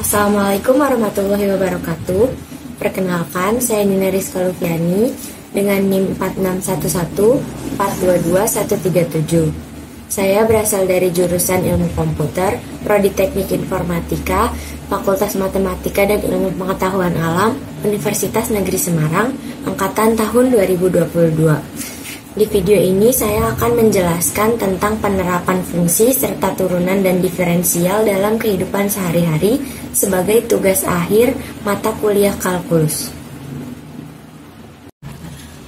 Assalamualaikum warahmatullahi wabarakatuh. Perkenalkan, saya Nina Rizka Lufiani dengan NIM 46114221137. Saya berasal dari jurusan Ilmu Komputer, Prodi Teknik Informatika, Fakultas Matematika dan Ilmu Pengetahuan Alam, Universitas Negeri Semarang, angkatan tahun 2022. Di video ini saya akan menjelaskan tentang penerapan fungsi serta turunan dan diferensial dalam kehidupan sehari-hari sebagai tugas akhir mata kuliah kalkulus.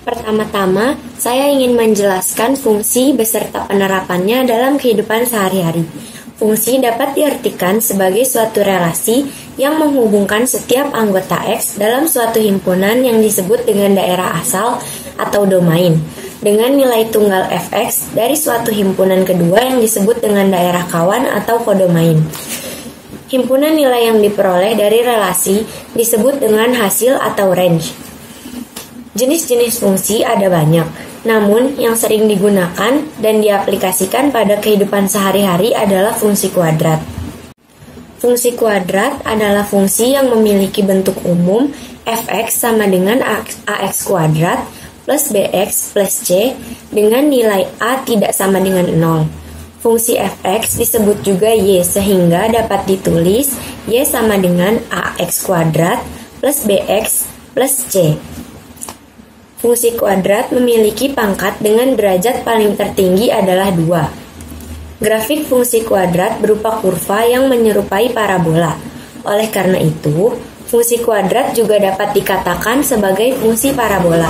Pertama-tama, saya ingin menjelaskan fungsi beserta penerapannya dalam kehidupan sehari-hari. Fungsi dapat diartikan sebagai suatu relasi yang menghubungkan setiap anggota X dalam suatu himpunan yang disebut dengan daerah asal atau domain, dengan nilai tunggal fx dari suatu himpunan kedua yang disebut dengan daerah kawan atau kodomain. Himpunan nilai yang diperoleh dari relasi disebut dengan hasil atau range. Jenis-jenis fungsi ada banyak, namun yang sering digunakan dan diaplikasikan pada kehidupan sehari-hari adalah fungsi kuadrat. Fungsi kuadrat adalah fungsi yang memiliki bentuk umum fx sama dengan ax kuadrat plus bx plus c dengan nilai a tidak sama dengan 0. Fungsi fx disebut juga y sehingga dapat ditulis y sama dengan ax kuadrat plus bx plus c. Fungsi kuadrat memiliki pangkat dengan derajat paling tertinggi adalah 2. Grafik fungsi kuadrat berupa kurva yang menyerupai parabola. Oleh karena itu, fungsi kuadrat juga dapat dikatakan sebagai fungsi parabola.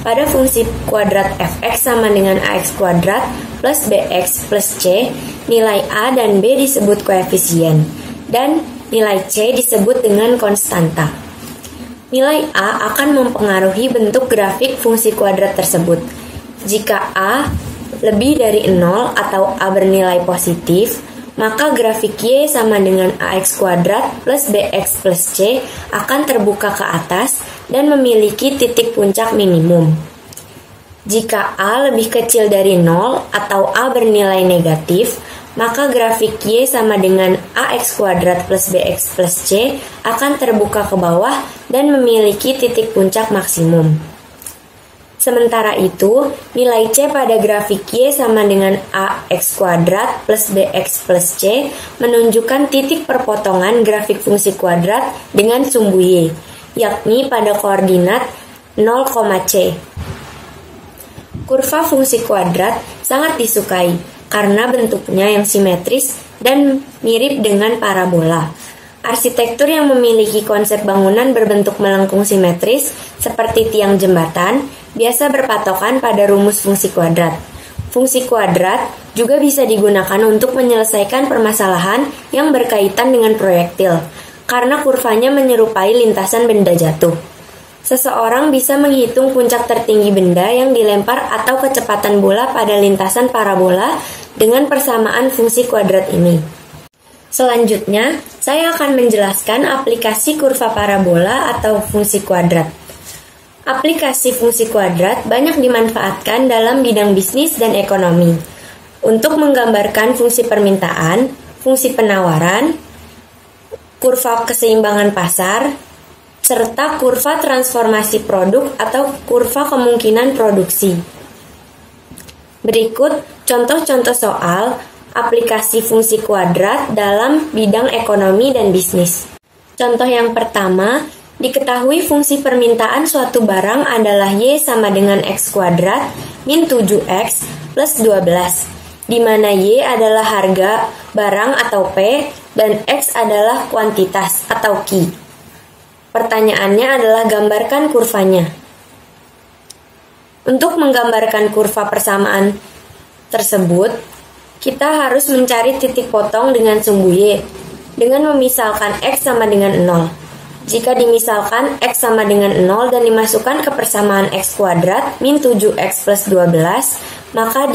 Pada fungsi kuadrat fx sama dengan ax kuadrat plus bx plus c, nilai a dan b disebut koefisien, dan nilai c disebut dengan konstanta. Nilai a akan mempengaruhi bentuk grafik fungsi kuadrat tersebut. Jika a lebih dari 0 atau a bernilai positif, maka grafik y sama dengan ax kuadrat plus bx plus c akan terbuka ke atas dan memiliki titik puncak minimum. Jika a lebih kecil dari 0 atau a bernilai negatif, maka grafik y sama dengan ax kuadrat plus bx plus c akan terbuka ke bawah dan memiliki titik puncak maksimum. Sementara itu, nilai c pada grafik y sama dengan ax kuadrat plus bx plus c menunjukkan titik perpotongan grafik fungsi kuadrat dengan sumbu y, yakni pada koordinat 0, c. Kurva fungsi kuadrat sangat disukai karena bentuknya yang simetris dan mirip dengan parabola. Arsitektur yang memiliki konsep bangunan berbentuk melengkung simetris seperti tiang jembatan biasa berpatokan pada rumus fungsi kuadrat. Fungsi kuadrat juga bisa digunakan untuk menyelesaikan permasalahan yang berkaitan dengan proyektil karena kurvanya menyerupai lintasan benda jatuh. Seseorang bisa menghitung puncak tertinggi benda yang dilempar atau kecepatan bola pada lintasan parabola dengan persamaan fungsi kuadrat ini. Selanjutnya, saya akan menjelaskan aplikasi kurva parabola atau fungsi kuadrat. Aplikasi fungsi kuadrat banyak dimanfaatkan dalam bidang bisnis dan ekonomi untuk menggambarkan fungsi permintaan, fungsi penawaran, kurva keseimbangan pasar, serta kurva transformasi produk atau kurva kemungkinan produksi. Berikut contoh-contoh soal aplikasi fungsi kuadrat dalam bidang ekonomi dan bisnis. Contoh yang pertama, diketahui fungsi permintaan suatu barang adalah y sama dengan x kuadrat min 7x plus 12, di mana y adalah harga barang atau P dan x adalah kuantitas atau Q. Pertanyaannya adalah gambarkan kurvanya. Untuk menggambarkan kurva persamaan tersebut, kita harus mencari titik potong dengan sumbu y dengan memisalkan x sama dengan 0. Jika dimisalkan x sama dengan 0 dan dimasukkan ke persamaan x kuadrat min 7x plus 12, maka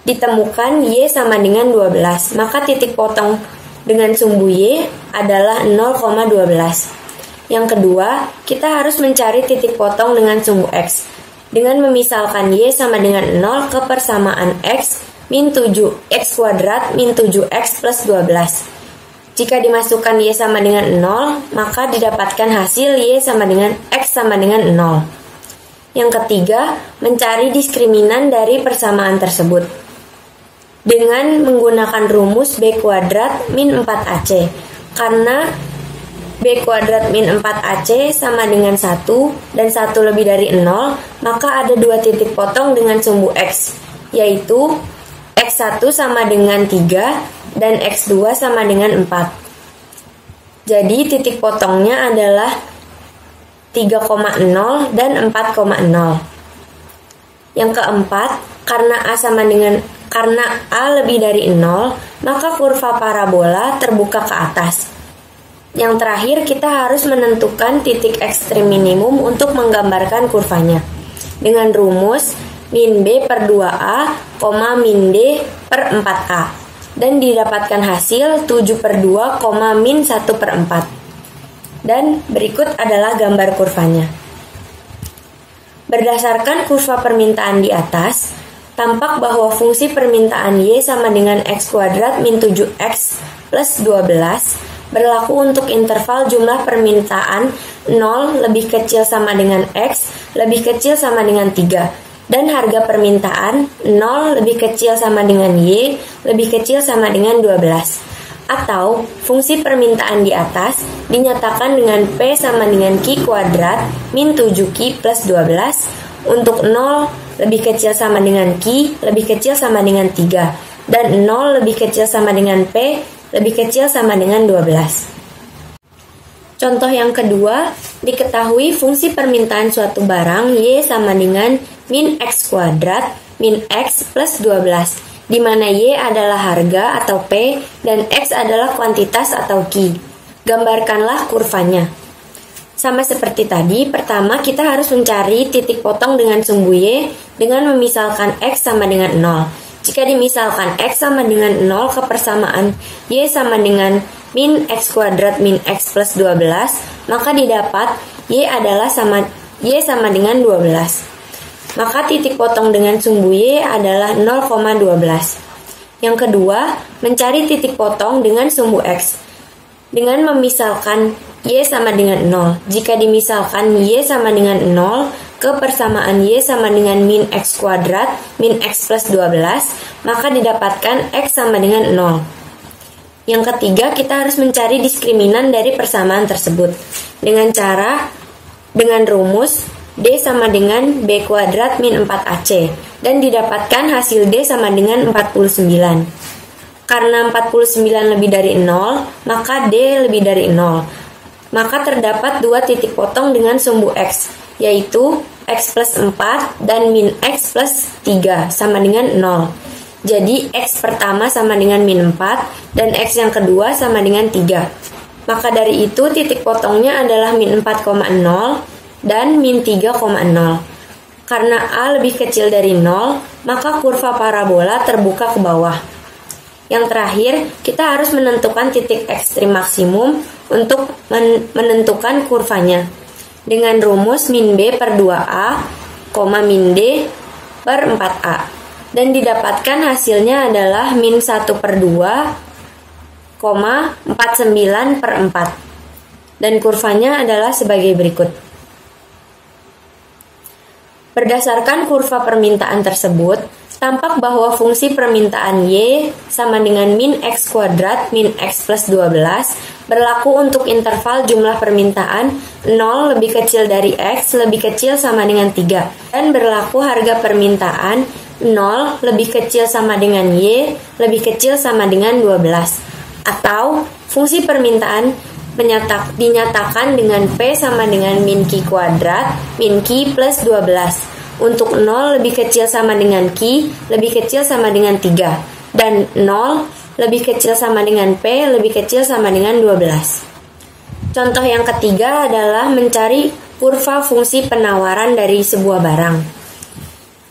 ditemukan y sama dengan 12. Maka titik potong dengan sumbu y adalah 0,12. Yang kedua, kita harus mencari titik potong dengan sumbu x dengan memisalkan y sama dengan 0 ke persamaan x min 7x kuadrat min 7x plus 12. Jika dimasukkan Y sama dengan 0, maka didapatkan hasil Y sama dengan X sama dengan 0. Yang ketiga, mencari diskriminan dari persamaan tersebut dengan menggunakan rumus B kuadrat min 4AC. Karena B kuadrat min 4AC sama dengan 1 dan 1 lebih dari 0, maka ada dua titik potong dengan sumbu X, yaitu X1 sama dengan 3 dan X2 sama dengan 4. Jadi titik potongnya adalah 3,0 dan 4,0. Yang keempat, karena A lebih dari 0, maka kurva parabola terbuka ke atas. Yang terakhir, kita harus menentukan titik ekstrim minimum untuk menggambarkan kurvanya dengan rumus min B per 2A, min D per 4A. Dan didapatkan hasil 7 per 2, min 1 per 4. Dan berikut adalah gambar kurvanya. Berdasarkan kurva permintaan di atas, tampak bahwa fungsi permintaan Y sama dengan X kuadrat min 7X plus 12 berlaku untuk interval jumlah permintaan 0 lebih kecil sama dengan X lebih kecil sama dengan 3. Dan harga permintaan 0 lebih kecil sama dengan Y lebih kecil sama dengan 12. Atau fungsi permintaan di atas dinyatakan dengan P sama dengan Q kuadrat min 7Q plus 12 untuk 0 lebih kecil sama dengan Q lebih kecil sama dengan 3 dan 0 lebih kecil sama dengan P lebih kecil sama dengan 12. Contoh yang kedua, diketahui fungsi permintaan suatu barang Y sama dengan min X kuadrat min X plus 12, di mana Y adalah harga atau P dan X adalah kuantitas atau Q. Gambarkanlah kurvanya. Sama seperti tadi, pertama kita harus mencari titik potong dengan sumbu Y dengan memisalkan X sama dengan 0. Jika dimisalkan X sama dengan 0 ke persamaan Y sama dengan min X kuadrat min X plus 12, maka didapat Y sama dengan 12. Maka titik potong dengan sumbu Y adalah 0,12. Yang kedua, mencari titik potong dengan sumbu X dengan memisalkan Y sama dengan 0. Jika dimisalkan Y sama dengan 0 ke persamaan Y sama dengan min X kuadrat min X plus 12, maka didapatkan X sama dengan 0. Yang ketiga, kita harus mencari diskriminan dari persamaan tersebut dengan rumus D sama dengan B kuadrat min 4AC dan didapatkan hasil D sama dengan 49. Karena 49 lebih dari 0, maka D lebih dari 0. Maka terdapat dua titik potong dengan sumbu X, yaitu X plus 4 dan min X plus 3 sama dengan 0. Jadi X pertama sama dengan min 4 dan X yang kedua sama dengan 3. Maka dari itu titik potongnya adalah min 4,0 dan min 3,0. Karena A lebih kecil dari 0, maka kurva parabola terbuka ke bawah. Yang terakhir, kita harus menentukan titik ekstrim maksimum untuk menentukan kurvanya dengan rumus min B per 2A, min D per 4A. Dan didapatkan hasilnya adalah min 1 per 2, 49 per 4. Dan kurvanya adalah sebagai berikut. Berdasarkan kurva permintaan tersebut, tampak bahwa fungsi permintaan Y sama dengan min X kuadrat min X plus 12 berlaku untuk interval jumlah permintaan 0 lebih kecil dari X lebih kecil sama dengan 3 dan berlaku harga permintaan 0 lebih kecil sama dengan Y lebih kecil sama dengan 12. Atau fungsi permintaan dinyatakan dengan P sama dengan min Q kuadrat min Q plus 12 untuk 0 lebih kecil sama dengan Q lebih kecil sama dengan 3 dan 0 lebih kecil sama dengan P lebih kecil sama dengan 12. Contoh yang ketiga adalah mencari kurva fungsi penawaran dari sebuah barang.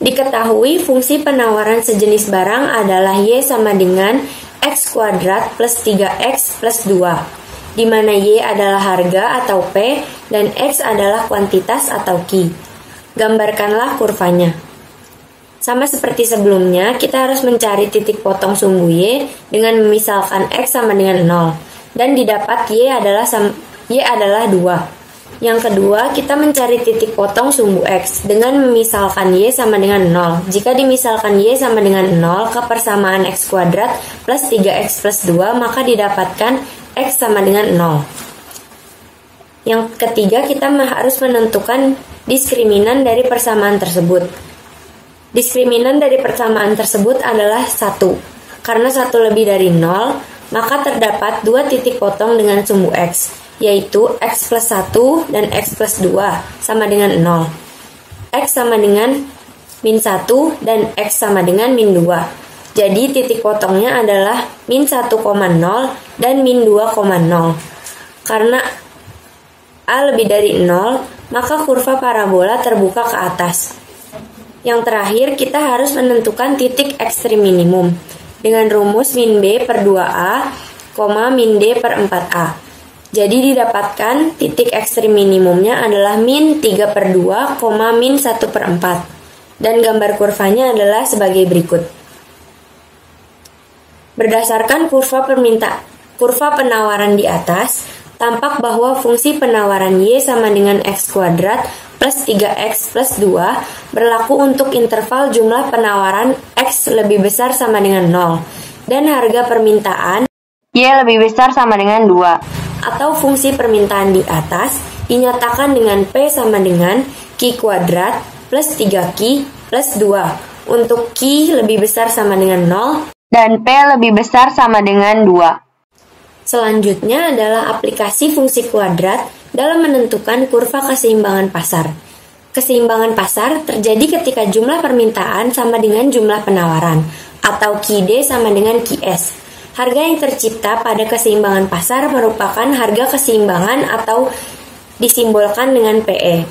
Diketahui fungsi penawaran sejenis barang adalah Y sama dengan X kuadrat plus 3X plus 2, di mana Y adalah harga atau P dan X adalah kuantitas atau Q. Gambarkanlah kurvanya. Sama seperti sebelumnya, kita harus mencari titik potong sumbu Y dengan memisalkan X sama dengan 0. dan didapat Y adalah 2. Yang kedua, kita mencari titik potong sumbu X dengan memisalkan Y sama dengan 0. Jika dimisalkan Y sama dengan 0 ke persamaan X kuadrat plus 3X plus 2, maka didapatkan X sama dengan 0. Yang ketiga, kita harus menentukan diskriminan dari persamaan tersebut. Diskriminan dari persamaan tersebut adalah 1. Karena 1 lebih dari 0, maka terdapat 2 titik potong dengan sumbu X, yaitu X plus 1 dan X plus 2 sama dengan 0. X sama dengan min 1 dan X sama dengan min 2. Jadi titik potongnya adalah min 1,0 dan min 2,0. Karena A lebih dari 0, maka kurva parabola terbuka ke atas. Yang terakhir, kita harus menentukan titik ekstrim minimum dengan rumus min B per 2A, min D per 4A. Jadi didapatkan titik ekstrim minimumnya adalah min 3 per 2, min 1 per 4. Dan gambar kurvanya adalah sebagai berikut. Berdasarkan kurva penawaran di atas, tampak bahwa fungsi penawaran Y sama dengan X kuadrat plus 3X plus 2 berlaku untuk interval jumlah penawaran X lebih besar sama dengan 0 dan harga permintaan Y lebih besar sama dengan 2. Atau fungsi permintaan di atas dinyatakan dengan P sama dengan Q kuadrat plus 3Q plus 2 untuk Q lebih besar sama dengan 0 dan P lebih besar sama dengan 2. Selanjutnya adalah aplikasi fungsi kuadrat dalam menentukan kurva keseimbangan pasar. Keseimbangan pasar terjadi ketika jumlah permintaan sama dengan jumlah penawaran atau QD sama dengan QS. Harga yang tercipta pada keseimbangan pasar merupakan harga keseimbangan atau disimbolkan dengan PE.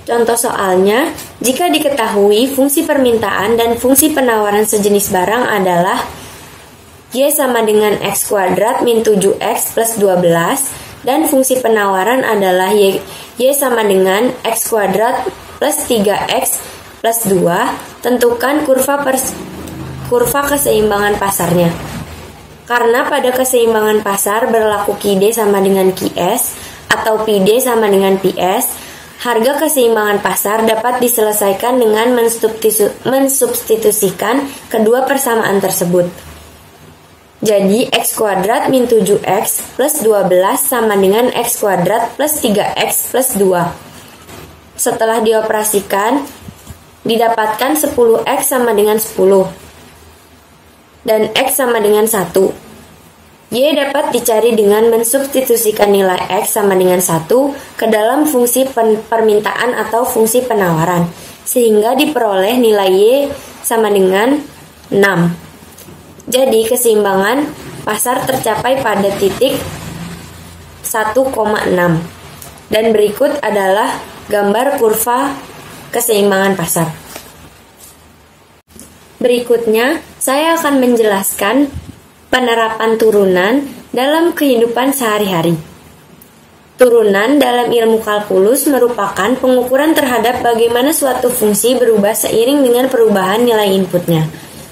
Contoh soalnya, jika diketahui fungsi permintaan dan fungsi penawaran sejenis barang adalah Y sama dengan X kuadrat min 7X plus 12 dan fungsi penawaran adalah Y sama dengan X kuadrat plus 3X plus 2, tentukan kurva keseimbangan pasarnya. Karena pada keseimbangan pasar berlaku QD sama dengan QS atau PD sama dengan PS, harga keseimbangan pasar dapat diselesaikan dengan mensubstitusikan kedua persamaan tersebut. Jadi X kuadrat min 7X plus 12 sama dengan X kuadrat plus 3X plus 2. Setelah dioperasikan, didapatkan 10X sama dengan 10. Dan X sama dengan 1. Y dapat dicari dengan mensubstitusikan nilai X sama dengan 1 ke dalam fungsi permintaan atau fungsi penawaran, sehingga diperoleh nilai Y sama dengan 6. Jadi keseimbangan pasar tercapai pada titik 1,6. Dan berikut adalah gambar kurva keseimbangan pasar. Berikutnya, saya akan menjelaskan penerapan turunan dalam kehidupan sehari-hari. Turunan dalam ilmu kalkulus merupakan pengukuran terhadap bagaimana suatu fungsi berubah seiring dengan perubahan nilai inputnya.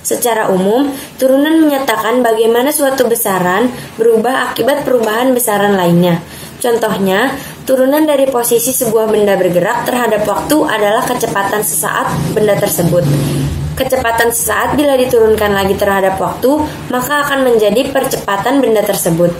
Secara umum, turunan menyatakan bagaimana suatu besaran berubah akibat perubahan besaran lainnya. Contohnya, turunan dari posisi sebuah benda bergerak terhadap waktu adalah kecepatan sesaat benda tersebut. Kecepatan sesaat bila diturunkan lagi terhadap waktu, maka akan menjadi percepatan benda tersebut.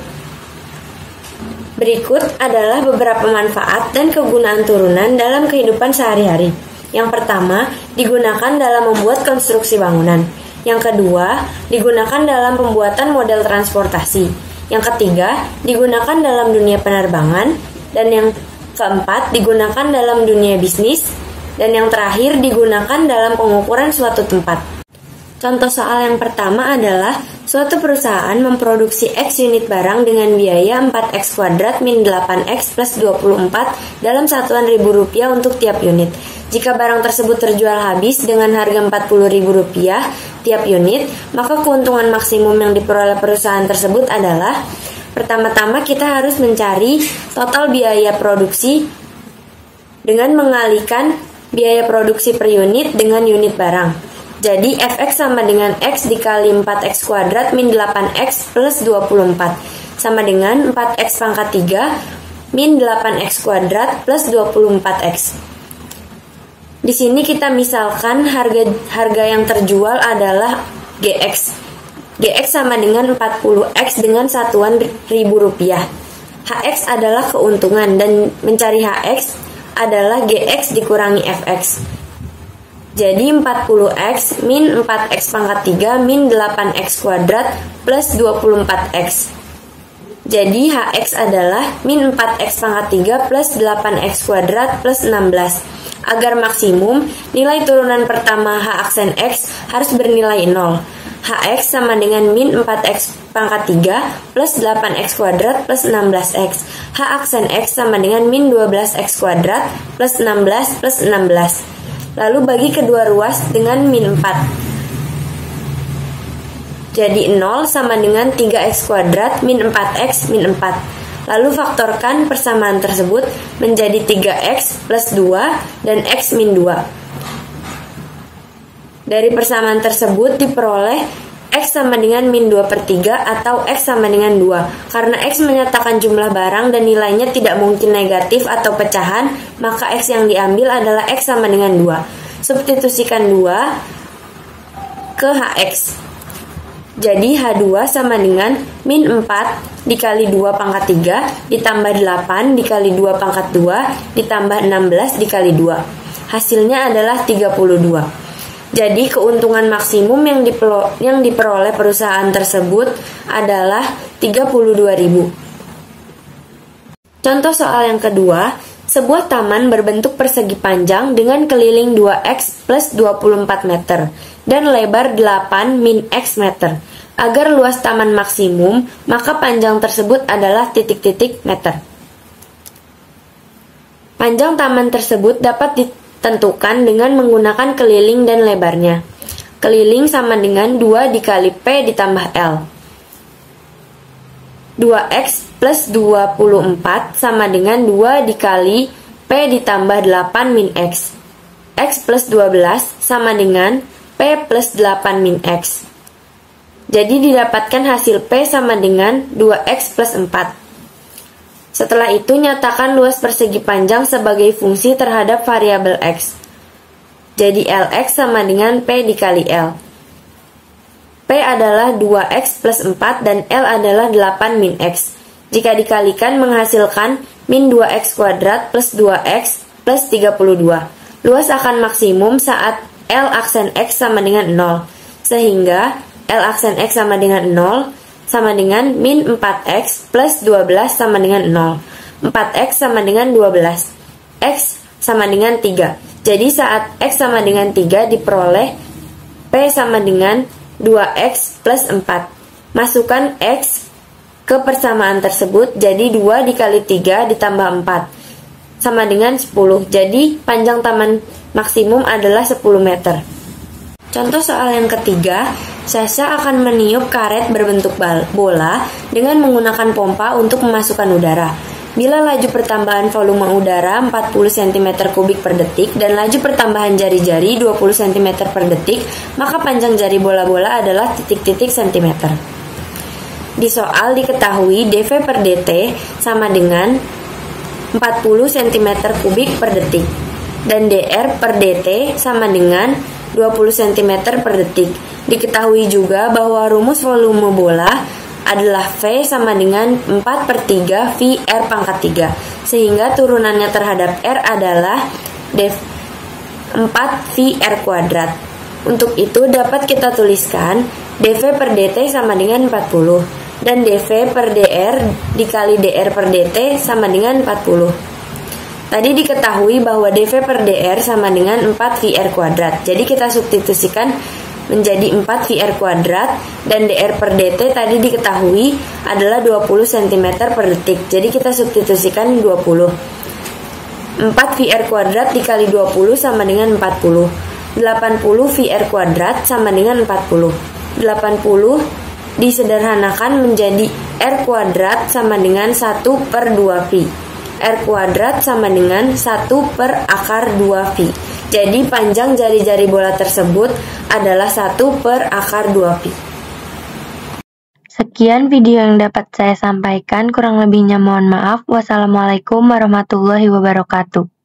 Berikut adalah beberapa manfaat dan kegunaan turunan dalam kehidupan sehari-hari. Yang pertama, digunakan dalam membuat konstruksi bangunan. Yang kedua, digunakan dalam pembuatan model transportasi. Yang ketiga, digunakan dalam dunia penerbangan. Dan yang keempat, digunakan dalam dunia bisnis. Dan yang terakhir, digunakan dalam pengukuran suatu tempat. Contoh soal yang pertama adalah suatu perusahaan memproduksi X unit barang dengan biaya 4X kuadrat min 8X plus 24 dalam satuan Rp1.000 untuk tiap unit. Jika barang tersebut terjual habis dengan harga Rp40.000 tiap unit, maka keuntungan maksimum yang diperoleh perusahaan tersebut adalah: pertama-tama kita harus mencari total biaya produksi dengan mengalikan biaya produksi per unit dengan unit barang. Jadi fx sama dengan x dikali 4x kuadrat min 8x plus 24 sama dengan 4x pangkat 3 min 8x kuadrat plus 24x. Di sini kita misalkan harga yang terjual adalah GX. GX sama dengan 40x dengan satuan ribu rupiah. HX adalah keuntungan dan mencari HX adalah GX dikurangi FX. Jadi 40x min 4x pangkat 3 min 8x kuadrat plus 24x. Jadi HX adalah min 4x pangkat 3 plus 8x kuadrat plus 16. Agar maksimum, nilai turunan pertama H aksen X harus bernilai 0. HX sama dengan min 4x pangkat 3 plus 8x kuadrat plus 16x. H aksen X sama dengan min 12x kuadrat plus 16 plus 16. Lalu bagi kedua ruas dengan min 4. Jadi 0 sama dengan 3x kuadrat min 4x min 4. Lalu faktorkan persamaan tersebut menjadi 3x plus 2 dan x min 2. Dari persamaan tersebut diperoleh x sama dengan min 2/3 atau x sama dengan 2. Karena x menyatakan jumlah barang dan nilainya tidak mungkin negatif atau pecahan, maka x yang diambil adalah x sama dengan 2. Substitusikan 2 ke hx. Jadi H2 sama dengan min 4 dikali 2 pangkat 3 ditambah 8 dikali 2 pangkat 2 ditambah 16 dikali 2. Hasilnya adalah 32. Jadi keuntungan maksimum yang diperoleh perusahaan tersebut adalah 32.000. Contoh soal yang kedua, sebuah taman berbentuk persegi panjang dengan keliling 2x plus 24 meter dan lebar 8 min x meter. Agar luas taman maksimum, maka panjang tersebut adalah titik-titik meter. Panjang taman tersebut dapat ditentukan dengan menggunakan keliling dan lebarnya. Keliling sama dengan 2 dikali P ditambah L. 2x plus 24 sama dengan 2 dikali P ditambah 8 min x. X plus 12 sama dengan P plus 8 min x. Jadi didapatkan hasil P sama dengan 2x plus 4. Setelah itu nyatakan luas persegi panjang sebagai fungsi terhadap variabel x. Jadi Lx sama dengan P dikali L. P adalah 2x plus 4 dan L adalah 8 min x. Jika dikalikan menghasilkan min 2x kuadrat plus 2x plus 32. Luas akan maksimum saat L aksen x sama dengan 0. Sehingga L aksen x sama dengan 0 sama dengan min 4x plus 12 sama dengan 0. 4x sama dengan 12. X sama dengan 3. Jadi saat x sama dengan 3 diperoleh P sama dengan 2x plus 4. Masukkan x ke persamaan tersebut, jadi 2 dikali 3 ditambah 4 sama dengan 10. Jadi panjang taman maksimum adalah 10 meter. Contoh soal yang ketiga, Sasha akan meniup karet berbentuk bola dengan menggunakan pompa untuk memasukkan udara. Bila laju pertambahan volume udara 40 cm3 per detik dan laju pertambahan jari-jari 20 cm per detik, maka panjang jari bola-bola adalah titik-titik cm. Di soal diketahui dV per dt sama dengan 40 cm3 per detik dan dr per dt sama dengan 20 cm per detik. Diketahui juga bahwa rumus volume bola adalah V sama dengan 4/3 V R pangkat 3, sehingga turunannya terhadap R adalah 4 V R kuadrat. Untuk itu dapat kita tuliskan dV per dt sama dengan 40 dan dV per dr dikali dr per dt sama dengan 40. Tadi diketahui bahwa dV per dr sama dengan 4 VR kuadrat. Jadi kita substitusikan menjadi 4 VR kuadrat dan dr per dt tadi diketahui adalah 20 cm per detik. Jadi kita substitusikan 20. 4 VR kuadrat dikali 20 sama dengan 40. 80 VR kuadrat sama dengan 40. 80 disederhanakan menjadi R kuadrat sama dengan 1 per 2 pi. R kuadrat sama dengan 1 per akar 2 pi. Jadi panjang jari-jari bola tersebut adalah 1/akar 2pi. Sekian video yang dapat saya sampaikan, kurang lebihnya mohon maaf. Wassalamualaikum warahmatullahi wabarakatuh.